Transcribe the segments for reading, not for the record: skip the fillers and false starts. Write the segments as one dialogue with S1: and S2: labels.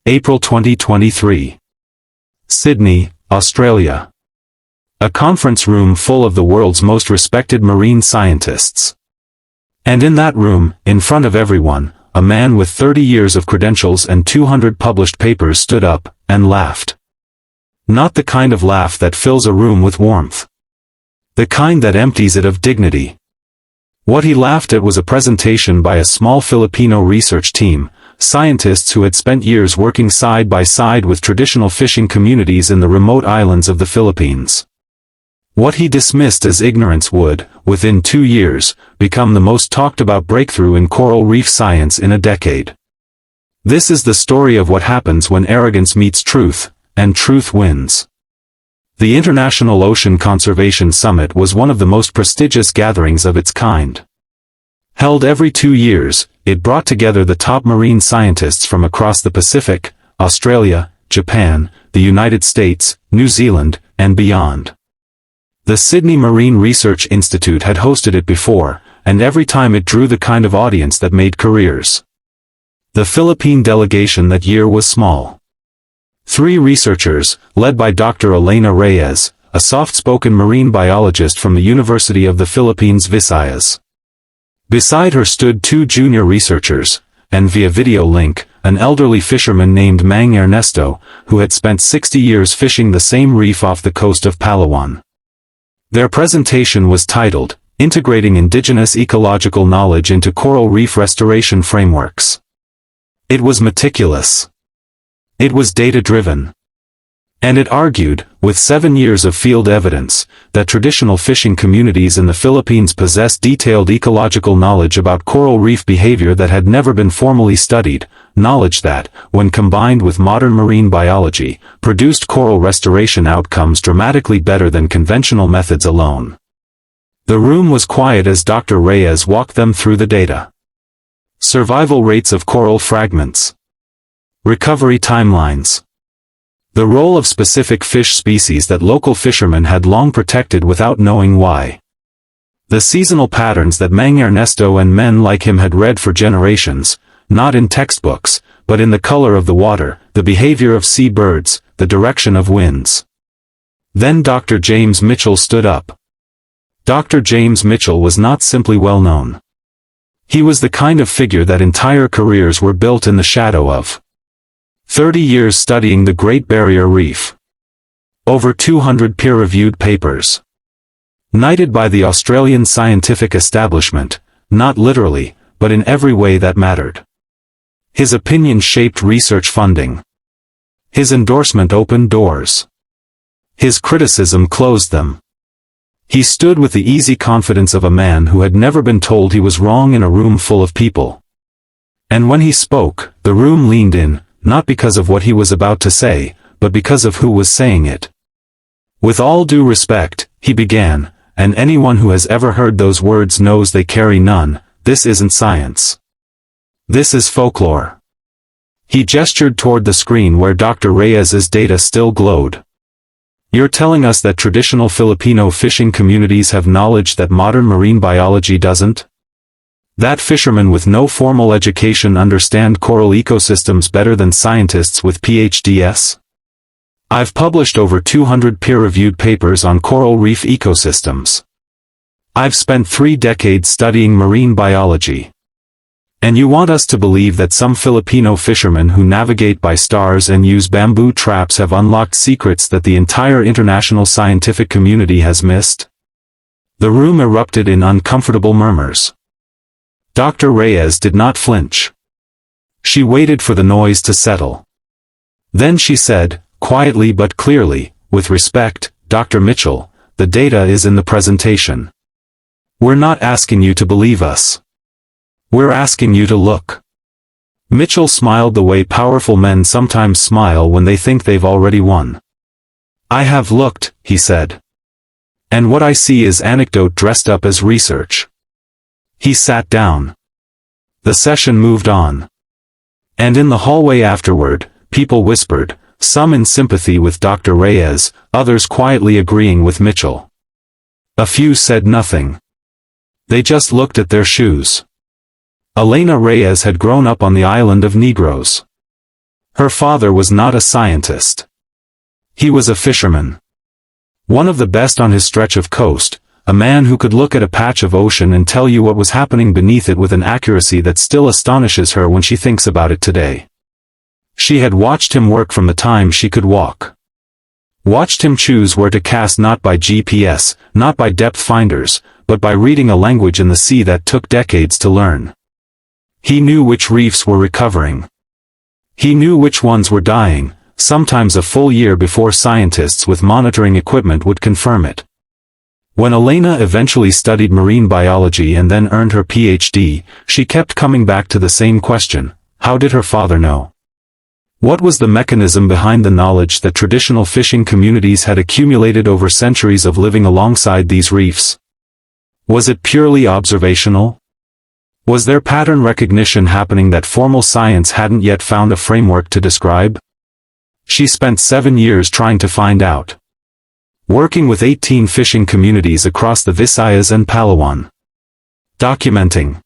S1: April 2023. Sydney, Australia. A conference room full of the world's most respected marine scientists. And in that room, in front of everyone, a man with 30 years of credentials and 200 published papers stood up and laughed. Not the kind of laugh that fills a room with warmth. The kind that empties it of dignity. What he laughed at was a presentation by a small Filipino research team, scientists who had spent years working side by side with traditional fishing communities in the remote islands of the Philippines. What he dismissed as ignorance would, within 2 years, become the most talked about breakthrough in coral reef science in a decade. This is the story of what happens when arrogance meets truth, and truth wins. The International Ocean Conservation Summit was one of the most prestigious gatherings of its kind. Held every 2 years, it brought together the top marine scientists from across the Pacific, Australia, Japan, the United States, New Zealand, and beyond. The Sydney Marine Research Institute had hosted it before, and every time it drew the kind of audience that made careers. The Philippine delegation that year was small. 3 researchers, led by Dr. Elena Reyes, a soft-spoken marine biologist from the University of the Philippines Visayas. Beside her stood 2 junior researchers, and via video link, an elderly fisherman named Mang Ernesto, who had spent 60 years fishing the same reef off the coast of Palawan. Their presentation was titled, Integrating Indigenous Ecological Knowledge into Coral Reef Restoration Frameworks. It was meticulous. It was data-driven. And it argued, with 7 years of field evidence, that traditional fishing communities in the Philippines possess detailed ecological knowledge about coral reef behavior that had never been formally studied, knowledge that, when combined with modern marine biology, produced coral restoration outcomes dramatically better than conventional methods alone. The room was quiet as Dr. Reyes walked them through the data. Survival rates of coral fragments. Recovery timelines. The role of specific fish species that local fishermen had long protected without knowing why. The seasonal patterns that Mang Ernesto and men like him had read for generations, not in textbooks, but in the color of the water, the behavior of sea birds, the direction of winds. Then Dr. James Mitchell stood up. Dr. James Mitchell was not simply well known. He was the kind of figure that entire careers were built in the shadow of. 30 years studying the Great Barrier Reef. Over 200 peer-reviewed papers. Knighted by the Australian scientific establishment, not literally, but in every way that mattered. His opinion shaped research funding. His endorsement opened doors. His criticism closed them. He stood with the easy confidence of a man who had never been told he was wrong in a room full of people. And when he spoke, the room leaned in, not because of what he was about to say, but because of who was saying it. With all due respect, he began, and anyone who has ever heard those words knows they carry none, this isn't science. This is folklore. He gestured toward the screen where Dr. Reyes's data still glowed. You're telling us that traditional Filipino fishing communities have knowledge that modern marine biology doesn't? That fishermen with no formal education understand coral ecosystems better than scientists with PhDs? I've published over 200 peer-reviewed papers on coral reef ecosystems. I've spent 3 decades studying marine biology. And you want us to believe that some Filipino fishermen who navigate by stars and use bamboo traps have unlocked secrets that the entire international scientific community has missed? The room erupted in uncomfortable murmurs. Dr. Reyes did not flinch. She waited for the noise to settle. Then she said, quietly but clearly, with respect, Dr. Mitchell, the data is in the presentation. We're not asking you to believe us. We're asking you to look. Mitchell smiled the way powerful men sometimes smile when they think they've already won. I have looked, he said. And what I see is anecdote dressed up as research. He sat down. The session moved on. And in the hallway afterward, people whispered, some in sympathy with Dr. Reyes, others quietly agreeing with Mitchell. A few said nothing. They just looked at their shoes. Elena Reyes had grown up on the island of Negros. Her father was not a scientist. He was a fisherman. One of the best on his stretch of coast, a man who could look at a patch of ocean and tell you what was happening beneath it with an accuracy that still astonishes her when she thinks about it today. She had watched him work from the time she could walk. Watched him choose where to cast, not by GPS, not by depth finders, but by reading a language in the sea that took decades to learn. He knew which reefs were recovering. He knew which ones were dying, sometimes a full year before scientists with monitoring equipment would confirm it. When Elena eventually studied marine biology and then earned her PhD, she kept coming back to the same question: how did her father know? What was the mechanism behind the knowledge that traditional fishing communities had accumulated over centuries of living alongside these reefs? Was it purely observational? Was there pattern recognition happening that formal science hadn't yet found a framework to describe? She spent 7 years trying to find out. Working with 18 fishing communities across the Visayas and Palawan. Documenting.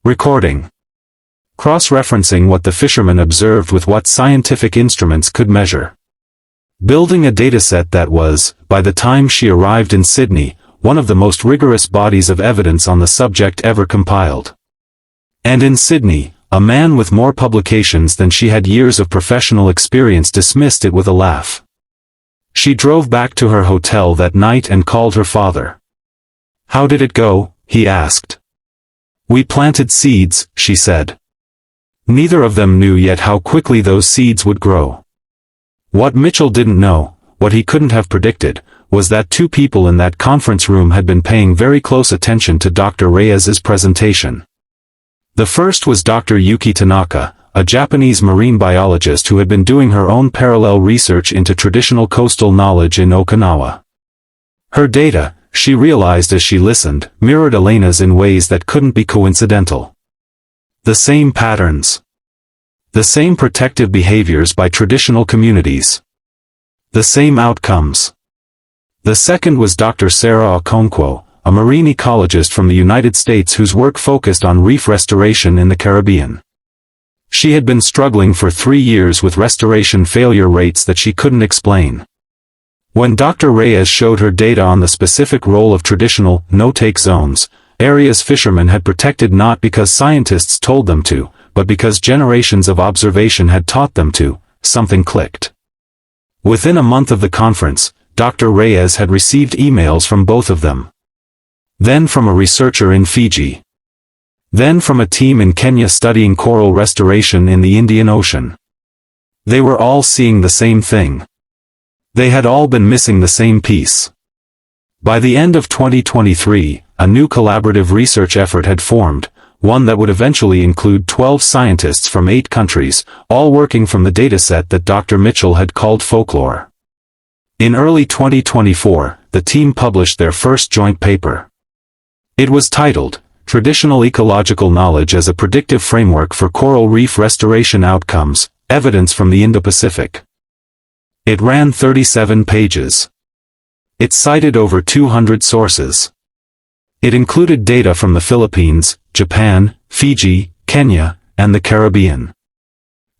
S1: Recording. Cross-referencing what the fishermen observed with what scientific instruments could measure. Building a dataset that was, by the time she arrived in Sydney, one of the most rigorous bodies of evidence on the subject ever compiled. And in Sydney, a man with more publications than she had years of professional experience dismissed it with a laugh. She drove back to her hotel that night and called her father. "How did it go?" he asked. "We planted seeds," she said. Neither of them knew yet how quickly those seeds would grow. What Mitchell didn't know, what he couldn't have predicted, was that two people in that conference room had been paying very close attention to Dr. Reyes's presentation. The first was Dr. Yuki Tanaka, a Japanese marine biologist who had been doing her own parallel research into traditional coastal knowledge in Okinawa. Her data, she realized as she listened, mirrored Elena's in ways that couldn't be coincidental. The same patterns. The same protective behaviors by traditional communities. The same outcomes. The second was Dr. Sarah Okonkwo, a marine ecologist from the United States whose work focused on reef restoration in the Caribbean. She had been struggling for 3 years with restoration failure rates that she couldn't explain. When Dr. Reyes showed her data on the specific role of traditional, no-take zones, areas fishermen had protected not because scientists told them to, but because generations of observation had taught them to, something clicked. Within a month of the conference, Dr. Reyes had received emails from both of them. Then from a researcher in Fiji. Then from a team in Kenya studying coral restoration in the Indian Ocean. They were all seeing the same thing. They had all been missing the same piece. By the end of 2023, a new collaborative research effort had formed, one that would eventually include 12 scientists from 8 countries, all working from the dataset that Dr. Mitchell had called folklore. In early 2024, the team published their first joint paper. It was titled, Traditional Ecological Knowledge as a Predictive Framework for Coral Reef Restoration Outcomes, Evidence from the Indo-Pacific. It ran 37 pages. It cited over 200 sources. It included data from the Philippines, Japan, Fiji, Kenya, and the Caribbean.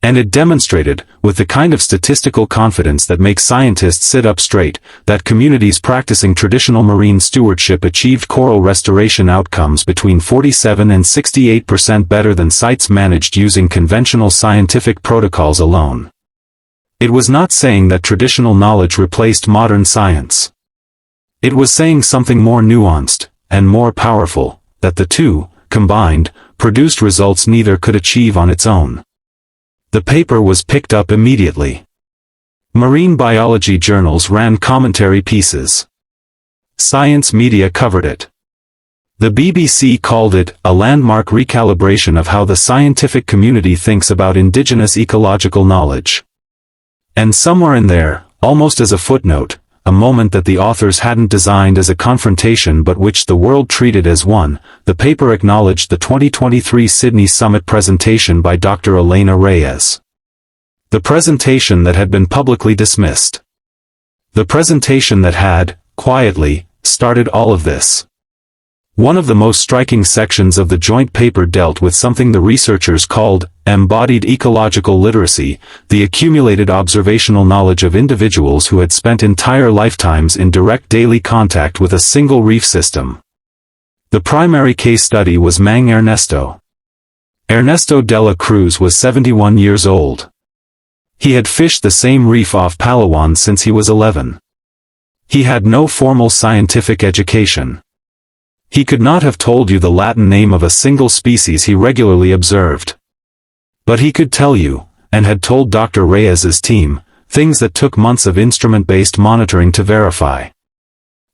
S1: And it demonstrated, with the kind of statistical confidence that makes scientists sit up straight, that communities practicing traditional marine stewardship achieved coral restoration outcomes between 47 and 68% better than sites managed using conventional scientific protocols alone. It was not saying that traditional knowledge replaced modern science. It was saying something more nuanced, and more powerful, that the two, combined, produced results neither could achieve on its own. The paper was picked up immediately. Marine biology journals ran commentary pieces. Science media covered it. The BBC called it a landmark recalibration of how the scientific community thinks about indigenous ecological knowledge. And somewhere in there, almost as a footnote, a moment that the authors hadn't designed as a confrontation but which the world treated as one, the paper acknowledged the 2023 Sydney Summit presentation by Dr. Elena Reyes. The presentation that had been publicly dismissed. The presentation that had, quietly, started all of this. One of the most striking sections of the joint paper dealt with something the researchers called embodied ecological literacy, the accumulated observational knowledge of individuals who had spent entire lifetimes in direct daily contact with a single reef system. The primary case study was Mang Ernesto. Ernesto de la Cruz was 71 years old. He had fished the same reef off Palawan since he was 11. He had no formal scientific education. He could not have told you the Latin name of a single species he regularly observed. But he could tell you, and had told Dr. Reyes's team, things that took months of instrument-based monitoring to verify.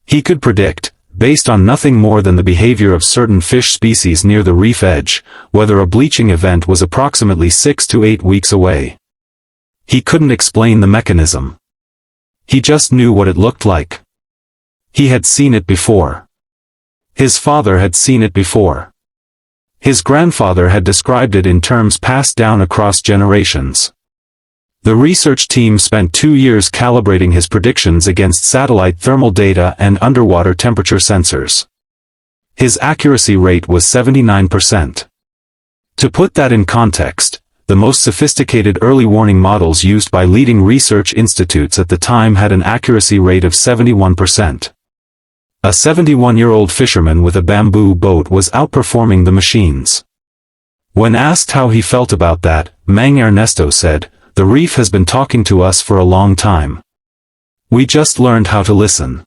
S1: He could predict, based on nothing more than the behavior of certain fish species near the reef edge, whether a bleaching event was approximately 6 to 8 weeks away. He couldn't explain the mechanism. He just knew what it looked like. He had seen it before. His father had seen it before. His grandfather had described it in terms passed down across generations. The research team spent 2 years calibrating his predictions against satellite thermal data and underwater temperature sensors. His accuracy rate was 79%. To put that in context, the most sophisticated early warning models used by leading research institutes at the time had an accuracy rate of 71%. A 71-year-old fisherman with a bamboo boat was outperforming the machines. When asked how he felt about that, Mang Ernesto said, "The reef has been talking to us for a long time. We just learned how to listen."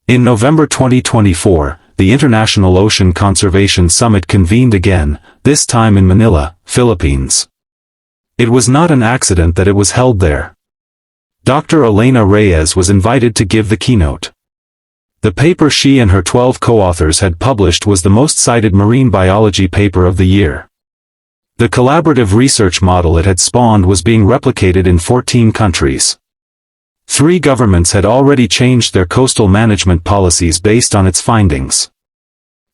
S1: In November 2024, the International Ocean Conservation Summit convened again, this time in Manila, Philippines. It was not an accident that it was held there. Dr. Elena Reyes was invited to give the keynote. The paper she and her 12 co-authors had published was the most cited marine biology paper of the year. The collaborative research model it had spawned was being replicated in 14 countries. 3 governments had already changed their coastal management policies based on its findings.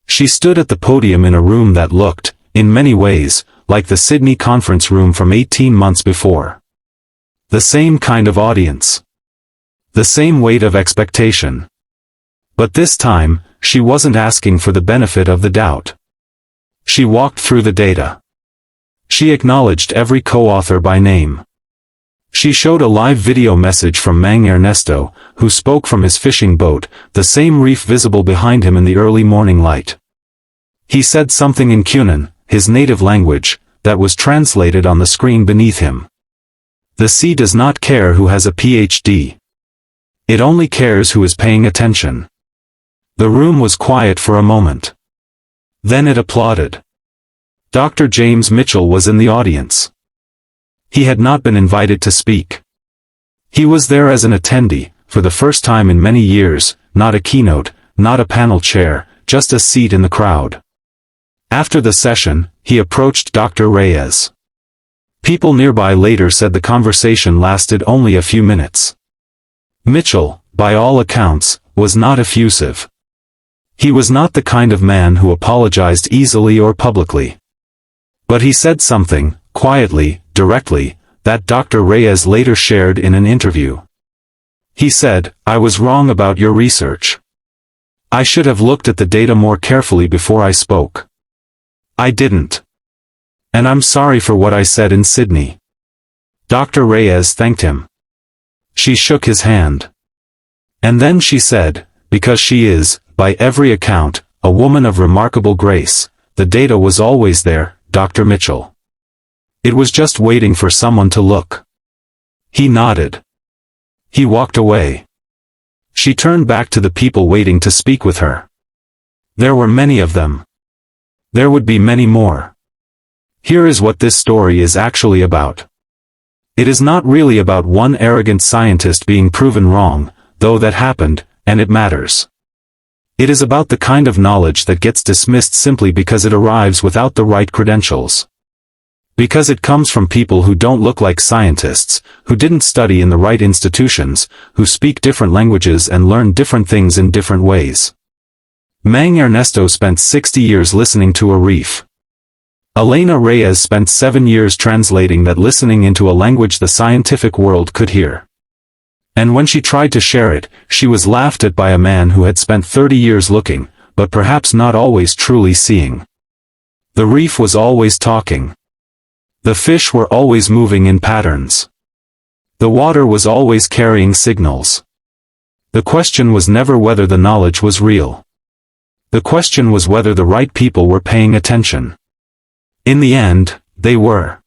S1: She stood at the podium in a room that looked, in many ways, like the Sydney conference room from 18 months before. The same kind of audience. The same weight of expectation. But this time, she wasn't asking for the benefit of the doubt. She walked through the data. She acknowledged every co-author by name. She showed a live video message from Mang Ernesto, who spoke from his fishing boat, the same reef visible behind him in the early morning light. He said something in Cunan, his native language, that was translated on the screen beneath him. The sea does not care who has a PhD. It only cares who is paying attention. The room was quiet for a moment. Then it applauded. Dr. James Mitchell was in the audience. He had not been invited to speak. He was there as an attendee, for the first time in many years, not a keynote, not a panel chair, just a seat in the crowd. After the session, he approached Dr. Reyes. People nearby later said the conversation lasted only a few minutes. Mitchell, by all accounts, was not effusive. He was not the kind of man who apologized easily or publicly. But he said something, quietly, directly, that Dr. Reyes later shared in an interview. He said, "I was wrong about your research. I should have looked at the data more carefully before I spoke. I didn't. And I'm sorry for what I said in Sydney." Dr. Reyes thanked him. She shook his hand. And then she said, "Because she is, by every account, a woman of remarkable grace, the data was always there, Dr. Mitchell. It was just waiting for someone to look." He nodded. He walked away. She turned back to the people waiting to speak with her. There were many of them. There would be many more. Here is what this story is actually about. It is not really about one arrogant scientist being proven wrong, though that happened, and it matters. It is about the kind of knowledge that gets dismissed simply because it arrives without the right credentials. Because it comes from people who don't look like scientists, who didn't study in the right institutions, who speak different languages and learn different things in different ways. Mang Ernesto spent 60 years listening to a reef. Elena Reyes spent 7 years translating that listening into a language the scientific world could hear. And when she tried to share it, she was laughed at by a man who had spent 30 years looking, but perhaps not always truly seeing. The reef was always talking. The fish were always moving in patterns. The water was always carrying signals. The question was never whether the knowledge was real. The question was whether the right people were paying attention. In the end, they were.